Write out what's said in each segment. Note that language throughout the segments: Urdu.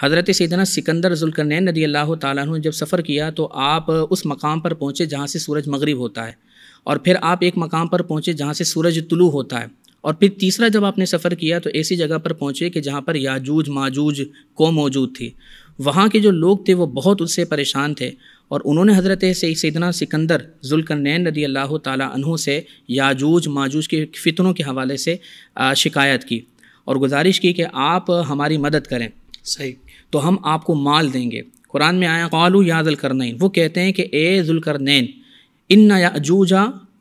حضرت سیدنا سکندر ذوالقرنین رضی اللہ تعالیٰ عنہ نے جب سفر کیا تو آپ اس مقام پر پہنچے جہاں سے سورج مغرب ہوتا ہے، اور پھر آپ ایک مقام پر پہنچے جہاں سے سورج طلوع ہوتا ہے، اور پھر تیسرا جب آپ نے سفر کیا تو ایسی جگہ پر پہنچے کہ جہاں پر یاجوج ماجوج قوم موجود تھی۔ وہاں کے جو لوگ تھے وہ بہت اس سے پریشان تھے، اور انہوں نے حضرت سیدنا سکندر ذوالقرنین رضی اللہ تعالیٰ عنہ سے یاجوج ماجوج کے فتنوں کے حوالے سے شکایت کی اور گزارش کی کہ آپ ہماری مدد کریں، صحیح، تو ہم آپ کو مال دیں گے۔ قرآن میں آیا قالوا یا ذوالقرنین، وہ کہتے ہیں کہ اے ذوالقرنین ان یاجوج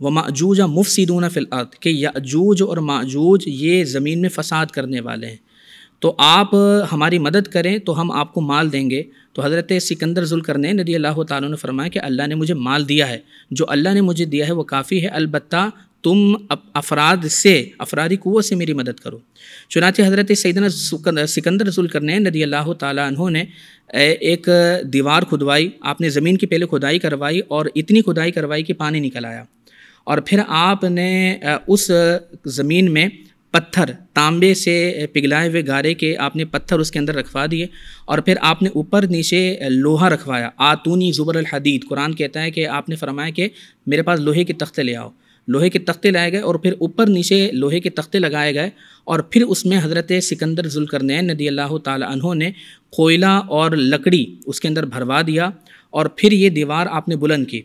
و ماجوج مفسدون فی الارض، کہ یاجوج اور ماجوج یہ زمین میں فساد کرنے والے ہیں، تو آپ ہماری مدد کریں تو ہم آپ کو مال دیں گے۔ تو حضرت سکندر ذوالقرنین رضی اللہ تعالیٰ نے فرمایا کہ اللہ نے مجھے مال دیا ہے، جو اللہ نے مجھے دیا ہے وہ کافی ہے، البتہ تم افرادی قوت سے میری مدد کرو۔ چنانچہ حضرت سیدنا سکندر ذوالقرنین رضی اللہ تعالیٰ عنہ نے ایک دیوار کھدوائی، آپ نے زمین کی پہلے کھدائی کروائی اور اتنی کھدائی کروائی کہ پانی نکل آیا، اور پھر آپ نے اس زمین میں پتھر تانبے سے پگھلائے ہوئے گارے کے آپ نے پتھر اس کے اندر رکھوا دیے، اور پھر آپ نے اوپر نیچے لوہا رکھوایا۔ آتونی زبر الحدید، قرآن کہتا ہے کہ آپ نے فرمایا کہ میرے پاس لوہے کے تختے لے آؤ، لوہے کے تختے لائے گئے اور پھر اوپر نیچے لوہے کے تختے لگائے گئے، اور پھر اس میں حضرت سکندر ذوالقرنین رضی اللہ تعالی عنہ نے کوئلہ اور لکڑی اس کے اندر بھروا دیا، اور پھر یہ دیوار آپ نے بلند کی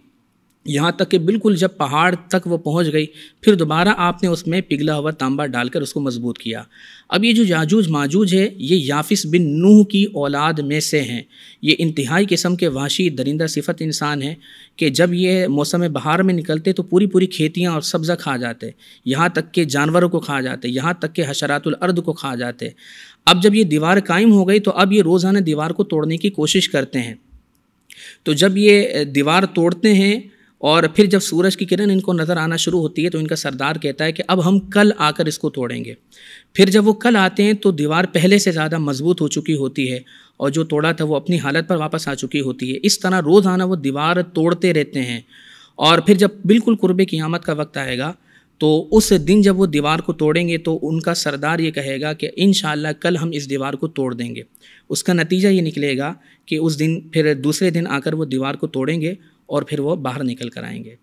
یہاں تک کہ بالکل جب پہاڑ تک وہ پہنچ گئی، پھر دوبارہ آپ نے اس میں پگھلا ہوا تانبا ڈال کر اس کو مضبوط کیا۔ اب یہ جو یاجوج ماجوج ہے یہ یافس بن نوح کی اولاد میں سے ہیں، یہ انتہائی قسم کے وحشی درندہ صفت انسان ہیں کہ جب یہ موسم بہار میں نکلتے تو پوری پوری کھیتیاں اور سبزہ کھا جاتے، یہاں تک کہ جانوروں کو کھا جاتے، یہاں تک کہ حشرات الارض کو کھا جاتے۔ اب جب یہ دیوار قائم ہو گئی تو اب یہ روزانہ دیوار کو توڑنے کی کوشش کرتے ہیں، تو جب یہ دیوار توڑتے ہیں اور پھر جب سورج کی کرن ان کو نظر آنا شروع ہوتی ہے تو ان کا سردار کہتا ہے کہ اب ہم کل آ کر اس کو توڑیں گے۔ پھر جب وہ کل آتے ہیں تو دیوار پہلے سے زیادہ مضبوط ہو چکی ہوتی ہے، اور جو توڑا تھا وہ اپنی حالت پر واپس آ چکی ہوتی ہے۔ اس طرح روزانہ وہ دیوار توڑتے رہتے ہیں، اور پھر جب بالکل قرب قیامت کا وقت آئے گا تو اس دن جب وہ دیوار کو توڑیں گے تو ان کا سردار یہ کہے گا کہ انشاءاللہ کل ہم اس دیوار کو توڑ دیں گے۔ اس کا نتیجہ یہ نکلے گا کہ اس دن پھر دوسرے دن آ کر وہ دیوار کو توڑیں گے اور پھر وہ باہر نکل کر آئیں گے۔